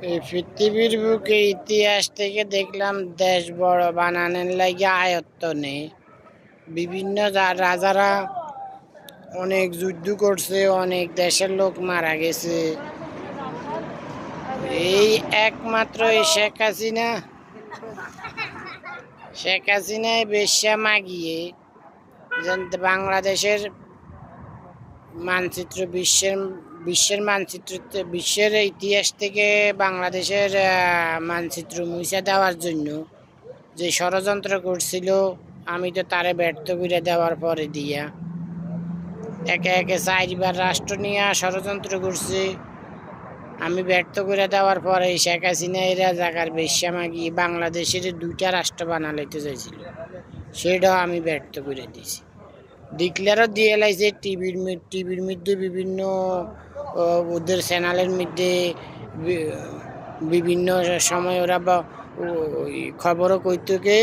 এই পৃথিবীর বুকে ইতিহাস থেকে দেখলাম দেশ বড় বানানোর লাগে আয়ত্ত নেই। বিভিন্ন রাজারা অনেক যুদ্ধ করছে, অনেক দেশের লোক মারা গেছে। এই একমাত্র এই শেখ হাসিনায় বেশ্যা মাগিয়ে বাংলাদেশের মানচিত্র বিশ্বের ইতিহাস থেকে বাংলাদেশের মানচিত্র মুছে দেওয়ার জন্য যে ষড়যন্ত্র করছিল, আমি তো তারে ব্যর্থ করে দেওয়ার পরে দিয়া একে একে 4বার রাষ্ট্র নিয়ে ষড়যন্ত্র করছে। আমি ব্যর্থ করে দেওয়ার পরে শেখ হাসিনা এরা জায়গার বেশ্যা মাগিয়ে বাংলাদেশের 2টা রাষ্ট্র বানালাইতে চাইছিল, সেটাও আমি ব্যর্থ করে দিয়েছি। ডিক্লেয়ারও দিয়ে লাইছে টিভির মধ্যে, বিভিন্ন ওদের চ্যানেলের মধ্যে বিভিন্ন সময় ওরা খবরও কইতকে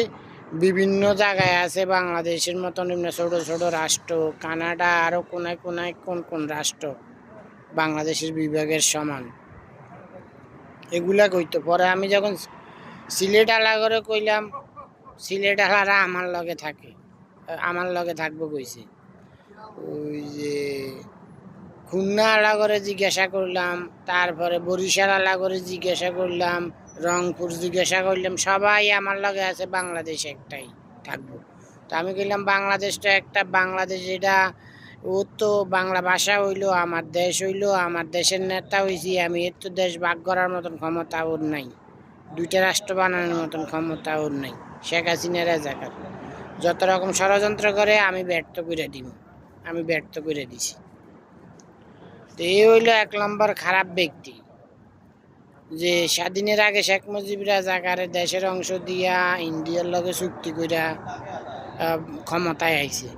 বিভিন্ন জায়গায় আছে বাংলাদেশের মতন ছোট ছোট রাষ্ট্র, কানাডা, আরও কোনায় কোনায় কোন রাষ্ট্র বাংলাদেশের বিভাগের সমান, এগুলা কইতো। পরে আমি যখন সিলেট আলা করে কইলাম, সিলেট আলারা আমার লগে থাকবো কইছে। ওই যে খুলনা আলা করে জিজ্ঞাসা করলাম, তারপরে বরিশাল আলা করে জিজ্ঞাসা করলাম, রংপুর জিজ্ঞাসা করলাম, সবাই আমার লগে আছে, বাংলাদেশ একটাই থাকবো। তো আমি কইলাম বাংলাদেশটা একটা, বাংলাদেশ এটা ও তো বাংলা ভাষা হইলো, আমার দেশ হইলো, আমার দেশের নেতা হইছি আমি, এর তো দেশ ভাগ করার মতন ক্ষমতা ওর নাই, 2টা রাষ্ট্র বানানোর মতন ক্ষমতা ওর নাই। শেখ হাসিনার রাজাকার যত রকম ষড়যন্ত্র করে আমি ব্যর্থ করে দিছি। তো এই হইল 1 নম্বর খারাপ ব্যক্তি, যে স্বাধীনের আগে শেখ মুজিব রাজাকারে দেশের অংশ দিয়া ইন্ডিয়ার লগে চুক্তি কইরা ক্ষমতায় আইছে।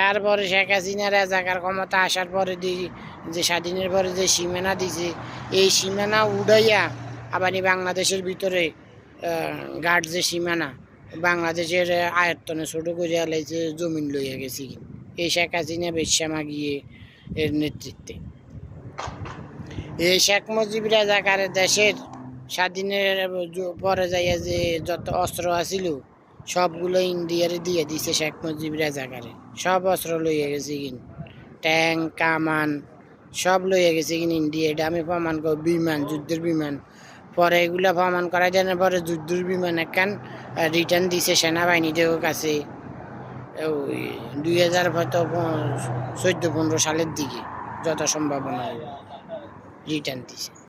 এর পরে শেখ হাসিনা রাজাকার ক্ষমতা আসার পরে যে স্বাধীনের পরে যে সীমানা দিছে, এই সীমানা উড়াইয়া আবার বাংলাদেশের ভিতরে গাঢ় যে সীমানা বাংলাদেশের আয়ত্তনে ছোট করিয়া লাইছে, জমিন লইয়া গেছি এই শেখ হাসিনা বেশ্যা মাগিয়ে এর নেতৃত্বে। এই শেখ মুজিব রাজাকারের দেশের স্বাধীনের পরে যাইয়া যে যত অস্ত্র আছিল সবগুলো ইন্ডিয়ারে দিয়ে দিছে শেখ মুজিব রাজাকারে, সব অস্ত্র লইয়া গেছে ট্যাঙ্ক কামান সব লইয়া গেছে ইন্ডিয়া। এটা আমি প্রমাণ করি, বিমান, যুদ্ধের বিমান। পরে এগুলা প্রমাণ করা যায় না, পরে যুদ্ধের বিমান একখান রিটার্ন দিছে সেনাবাহিনীদের কাছে, ওই 2014-15 সালের দিকে যত সম্ভাবনা রিটার্ন দিছে।